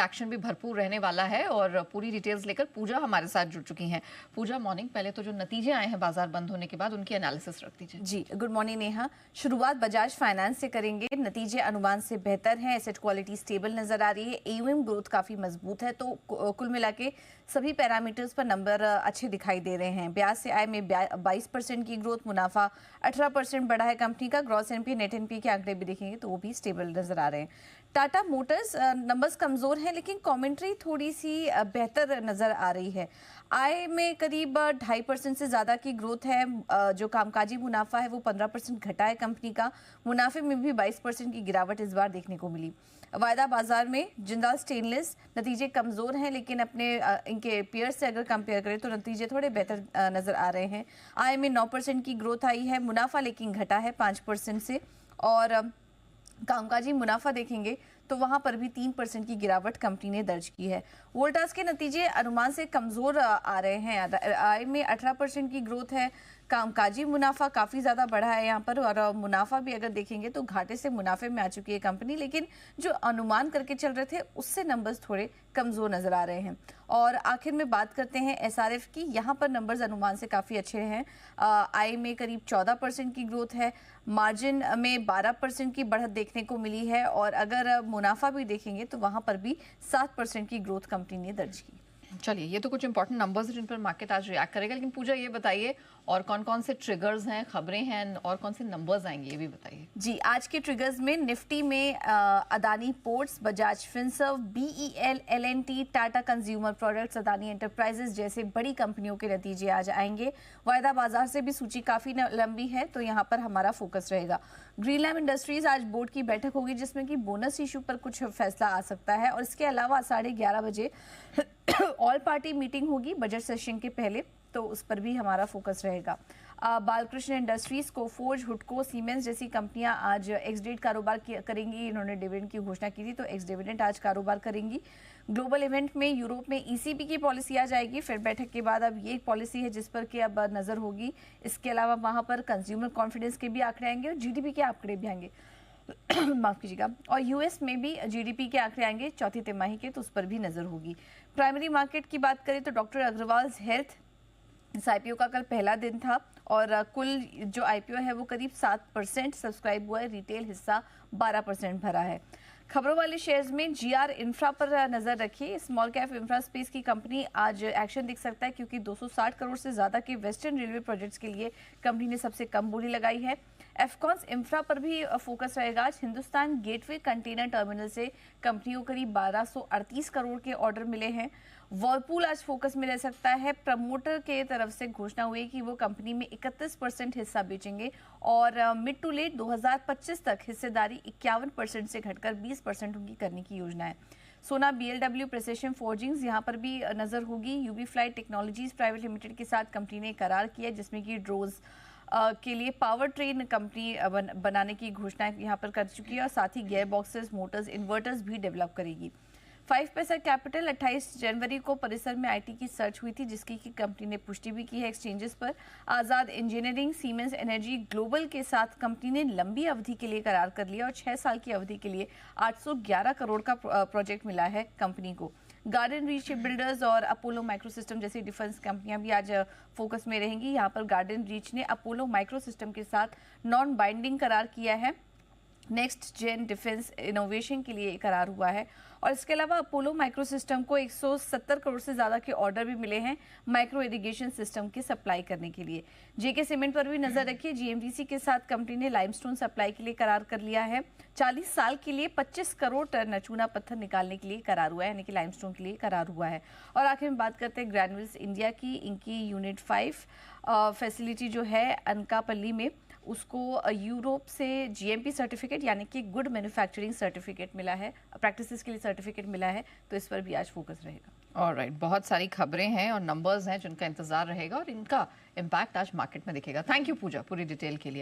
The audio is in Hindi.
एक्शन भी भरपूर रहने वाला है और पूरी डिटेल्स लेकर पूजा हमारे साथ जुड़ चुकी हैं। पूजा मॉर्निंग, पहले तो जो नतीजे आए हैं बाजार बंद होने के बाद उनकी एनालिसिस रख दीजिए। जी, गुड मॉर्निंग नेहा। शुरुआत बजाज फाइनेंस से करेंगे। नतीजे अनुमान से बेहतर हैं, एसेट क्वालिटी स्टेबल नजर आ रही है, एयूएम ग्रोथ काफी मजबूत है, तो कुल मिला के सभी पैरामीटर्स पर नंबर अच्छे दिखाई दे रहे हैं। ब्याज से आय में 22% की ग्रोथ, मुनाफा 18% बढ़ा है कंपनी का। ग्रॉस एनपी नेट एनपी के आंकड़े भी देखेंगे तो वो भी स्टेबल नजर आ रहे हैं। टाटा मोटर्स नंबर्स कमजोर हैं लेकिन कमेंट्री थोड़ी सी बेहतर नजर आ रही है। आय में करीब 2.5% से ज़्यादा की ग्रोथ है। जो कामकाजी मुनाफा है वो 15% घटा है कंपनी का। मुनाफे में भी 22% की गिरावट इस बार देखने को मिली। वायदा बाजार में जिंदाल स्टेनलेस नतीजे कमज़ोर हैं लेकिन अपने इनके पीयर्स से अगर कंपेयर करें तो नतीजे थोड़े बेहतर नज़र आ रहे हैं। आय में 9% की ग्रोथ आई है, मुनाफा लेकिन घटा है 5% से। और कामकाजी मुनाफा देखेंगे तो वहां पर भी 3% की गिरावट कंपनी ने दर्ज की है। वोल्टास के नतीजे अनुमान से कमजोर आ रहे हैं। आय में 18% की ग्रोथ है, कामकाजी मुनाफा काफी ज्यादा बढ़ा है यहाँ पर, और मुनाफा भी अगर देखेंगे तो घाटे से मुनाफे में आ चुकी है कंपनी, लेकिन जो अनुमान करके चल रहे थे उससे नंबर्स थोड़े कमजोर नजर आ रहे हैं। और आखिर में बात करते हैं एसआरएफ की। यहाँ पर नंबर्स अनुमान से काफी अच्छे हैं। आय में करीब 14% की ग्रोथ है, मार्जिन में 12% की बढ़त देखने को मिली है, और अगर मुनाफा भी देखेंगे तो वहां पर भी 7% की ग्रोथ कंपनी ने दर्ज की। चलिए, ये तो कुछ इंपॉर्टेंट नंबर्स हैं जिन पर मार्केट आज रिएक्ट करेगा, लेकिन पूजा ये बताइए और कौन कौन से ट्रिगर्स हैं, खबरें हैं और कौन से नंबर्स आएंगे ये भी बताइए। जी, आज के ट्रिगर्स में निफ्टी में Adani ports, Bajaj Finserv, BEL, LNT, Tata consumer products, Adani enterprises जैसे बड़ी कंपनियों के नतीजे आज आएंगे। वायदा बाजार से भी सूची काफी लंबी है तो यहाँ पर हमारा फोकस रहेगा। ग्रीनलैंड इंडस्ट्रीज, आज बोर्ड की बैठक होगी जिसमें कि बोनस इशू पर कुछ फैसला आ सकता है, और इसके अलावा 11:30 बजे ऑल पार्टी मीटिंग होगी बजट सेशन के पहले, तो उस पर भी हमारा फोकस रहेगा। बालकृष्ण इंडस्ट्रीज, कोफोर्ज, हुडको, सीमेंस जैसी कंपनियां आज एक्स डेट कारोबार करेंगी। इन्होंने डिविडेंड की घोषणा की थी तो एक्स डिविडेंड आज कारोबार करेंगी। ग्लोबल इवेंट में यूरोप में ईसीबी की पॉलिसी आ जाएगी, फिर बैठक के बाद अब ये एक पॉलिसी है जिस पर कि अब नजर होगी। इसके अलावा वहां पर कंज्यूमर कॉन्फिडेंस के भी आंकड़े आएंगे और जीडीपी के आंकड़े भी आएंगे माफ कीजिएगा, और यूएस में भी जीडीपी के आंकड़े आएंगे चौथी तिमाही के, तो उस पर भी नजर होगी। प्राइमरी मार्केट की बात करें तो डॉक्टर अग्रवाल हेल्थ, इस आईपीओ का कल पहला दिन था और कुल जो आईपीओ है वो करीब 7% सब्सक्राइब हुआ है, रिटेल हिस्सा 12% भरा है। खबरों वाले शेयर्स में जीआर इंफ्रा पर नजर रखिए। स्मॉल कैप इंफ्रा स्पेस की कंपनी आज एक्शन दिख सकता है क्योंकि 260 करोड़ से ज्यादा के वेस्टर्न रेलवे प्रोजेक्ट्स के लिए कंपनी ने सबसे कम बोली लगाई है। एफकॉन्स इंफ्रा पर भी फोकस रहेगा। आज हिंदुस्तान गेटवे कंटेनर टर्मिनल से कंपनी को करीब 1238 करोड़ के ऑर्डर मिले हैं। वर्लपूल आज फोकस में रह सकता है। प्रमोटर के तरफ से घोषणा हुई कि वो कंपनी में 31% हिस्सा बेचेंगे और मिड टू लेट 2025 तक हिस्सेदारी 51% से घटकर 20% उनकी करने की योजना है। सोना, बीएलडब्ल्यू, प्रिसिशन फोर्जिंग्स, यहाँ पर भी नजर होगी। UB flight technologies private limited के साथ कंपनी ने करार किया जिसमें कि ड्रोन्स के लिए पावर ट्रेन कंपनी बनाने की घोषणा यहाँ पर कर चुकी है और साथ ही गियर बॉक्सेस, मोटर्स, इन्वर्टर्स भी डेवलप करेगी। 5 पैसा कैपिटल, 28 जनवरी को परिसर में आईटी की सर्च हुई थी जिसकी की कंपनी ने पुष्टि भी की है एक्सचेंजेस पर। आजाद इंजीनियरिंग, सीमेंस एनर्जी ग्लोबल के साथ कंपनी ने लंबी अवधि के लिए करार कर लिया और 6 साल की अवधि के लिए 811 करोड़ का प्रोजेक्ट मिला है कंपनी को। गार्डन रीच बिल्डर्स और अपोलो माइक्रो सिस्टम जैसी डिफेंस कंपनियां भी आज फोकस में रहेंगी। यहाँ पर गार्डन रीच ने अपोलो माइक्रो सिस्टम के साथ नॉन बाइंडिंग करार किया है। नेक्स्ट जेन डिफेंस इनोवेशन के लिए करार हुआ है और इसके अलावा अपोलो माइक्रो सिस्टम को 170 करोड़ से ज्यादा के ऑर्डर भी मिले हैं माइक्रो इरिगेशन सिस्टम की सप्लाई करने के लिए। जेके सीमेंट पर भी नजर रखिए। जीएमडीसी के साथ कंपनी ने लाइमस्टोन सप्लाई के लिए करार कर लिया है। 40 साल के लिए 25 करोड़ टन चूना पत्थर निकालने के लिए करार हुआ है, यानी कि लाइमस्टोन के लिए करार हुआ है। और आखिर में बात करते हैं ग्रैन्यूल्स इंडिया की। इनकी यूनिट 5 फैसिलिटी जो है अनकापल्ली में, उसको यूरोप से जीएमपी सर्टिफिकेट यानी कि गुड मैन्युफैक्चरिंग सर्टिफिकेट मिला है, प्रैक्टिसेस के लिए सर्टिफिकेट मिला है, तो इस पर भी आज फोकस रहेगा। ऑलराइट, बहुत सारी खबरें हैं और नंबर्स हैं जिनका इंतजार रहेगा और इनका इम्पैक्ट आज मार्केट में दिखेगा। थैंक यू पूजा पूरी डिटेल के लिए।